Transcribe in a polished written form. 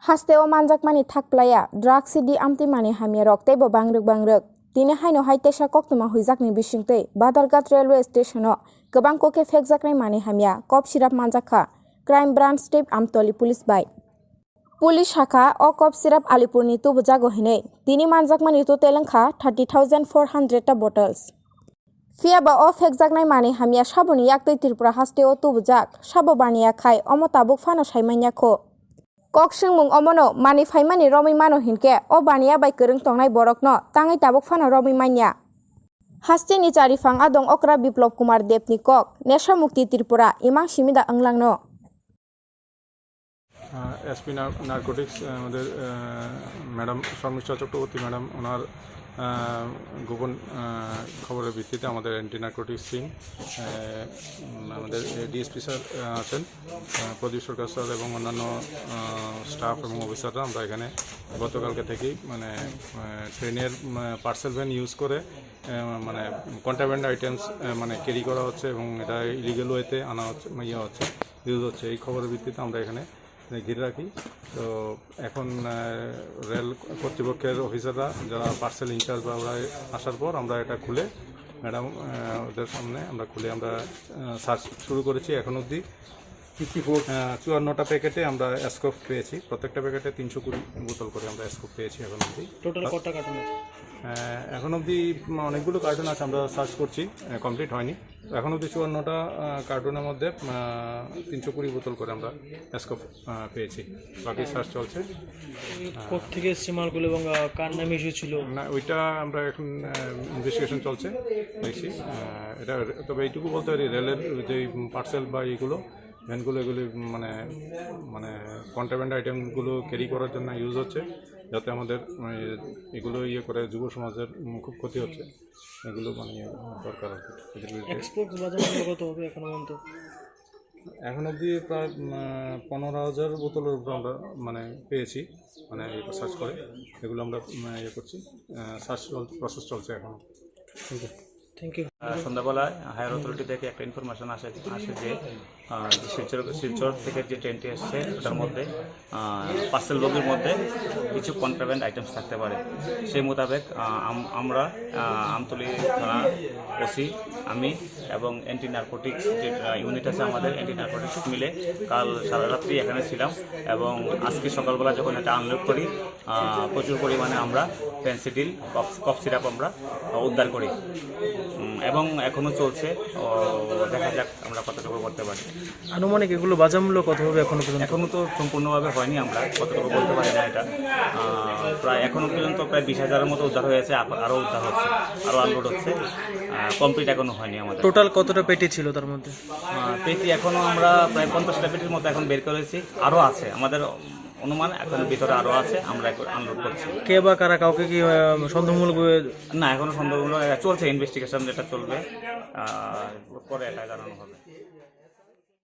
Hasteo manjakmani thakplaya drugs di amtimani hamya rokte bo bangrok tini haino haitesa koktuma huijakni bisingtei Badharghat railway stationo gobang koke Phekjaknai mani hamya kop sirap manjakha crime branch step amtoli police bai Police Shaka o kop sirap Alipurni tubujago hinei tini manjakmani total angkha 30,400 ta bottles Fiaba o Phekjaknai mani hamya saboni yaktoi Tripura hasteo tubujak sabo baniya khai omo tabuk fano saimanya kho Kok singmung omono mani faimani romi mano hinke o baniya bai kereng tongnai borokno tangai tabuk fano romi manya Hastini charifang adong okra Biplop Kumar Debni kok Nesha Mukti Tripura imang simida anglangno SP narcotics আমাদের madam Sharmistha Chakraborty madam ওনার গোপন খবরের ভিত্তিতে আমাদের anti narcotics team আমাদের DSP sir আছেন প্রদীপ সরকার sir এবং অন্যান্য staff এবং অফিসাররা আমরা এখানে গতকালকে থেকেই মানে ট্রেনের পার্সেল ভ্যান ইউজ করে মানে কন্ট্রাব্যান্ড আইটেমস মানে ক্যারি করা হচ্ছে এবং এটা ইলিগাল ওয়েতে আনা হচ্ছে ইউজ হচ্ছে এই খবরের ভিত্তিতে আমরা এখানে ঘিরে রাখি তো এখন রেল কর্তৃপক্ষের অফিসাররা যারা পার্সেল ইনচার্জ বা ওরা আসার পর আমরা এটা খুলে ম্যাডাম ওদের সামনে আমরা খুলে আমরা সার্চ শুরু করেছি এখন অবধি 54টা প্যাকেটে আমরা স্কোপ পেয়েছি প্রত্যেকটা প্যাকেটে 320 বোতল করে আমরা স্কোপ পেয়েছি এখন অবধি টোটাল কতটা কার্টুন আছে এখন অবধি অনেকগুলো কার্টুন আছে আমরা সার্চ করছি কমপ্লিট হয়নি এখন অবধি 54টা কার্টুনের মধ্যে 320 বোতল করে আমরা স্কোপ পেয়েছি বাকি সার্চ চলছে কোত্থেকে এসছে মালগুলো এবং কার নামে এসেছিল না ওইটা আমরা এখন ইনভেস্টিগেশন চলছে দেখছি এটা তবে এইটুকু বলতে পারি রেলের যে পার্সেল বা এইগুলো ভ্যানগুলো এগুলি মানে মানে কন্ট্রাব্যান্ড আইটেমগুলো ক্যারি করার জন্য ইউজ হচ্ছে যাতে আমাদের এগুলো করে যুব সমাজের খুব ক্ষতি হচ্ছে এগুলো মানে দরকার আর কি এক্সপোর্ট বাজার কত হবে এখন পর্যন্ত এখন অবধি প্রায় 15,000 বোতলের উপর আমরা মানে পেয়েছি মানে সার্চ করে এগুলো আমরা করছি সার্চ প্রসেস চলছে এখন থ্যাংক ইউ সন্ধ্যাবেলায় হায়ার অথরিটি থেকে একটা ইনফরমেশন আসে যে শিলচর থেকে যে ট্রেনটি এসছে ওটার মধ্যে পার্সেল বগির মধ্যে কিছু কন্ট্রাব্যান্ড আইটেমস থাকতে পারে সেই মোতাবেক আমরা আমতলী থানা ওসি আমি এবং অ্যান্টি নারকোটিক্স যে ইউনিট আছে আমাদের অ্যান্টি নারকোটিক্স মিলে কাল সারা রাত্রি এখানে ছিলাম এবং আজকে সকালবেলা যখন এটা আনলোড করি প্রচুর পরিমাণে আমরা পেন্সিডিল কফ সিরাপ আমরা উদ্ধার করি এবং এখনও চলছে দেখা যাক আমরা কতটুকু করতে পারি আনুমানিক এগুলো বাজার মূল্য কত হবে এখনও তো সম্পূর্ণভাবে হয়নি আমরা কতটুকু বলতে পারি না এটা প্রায় এখনও পর্যন্ত প্রায় 20,000-এর মতো উদ্ধার হয়েছে আরও উদ্ধার হচ্ছে আরও আনলোড হচ্ছে কমপ্লিট এখনও হয়নি আমাদের টোটাল কতটা পেটি ছিল তার মধ্যে পেটি এখনও আমরা প্রায় 50টা পেটির মতো এখন বের করেছি আরও আছে আমাদের অনুমান এখন ভিতরে আরও আছে আমরা আনলোড করছি কে বা কারা কাউকে কি সন্দেহমূলক না এখনও সন্দেহমূলক চলছে ইনভেস্টিগেশন যেটা চলবে পরে এটা জানানো হবে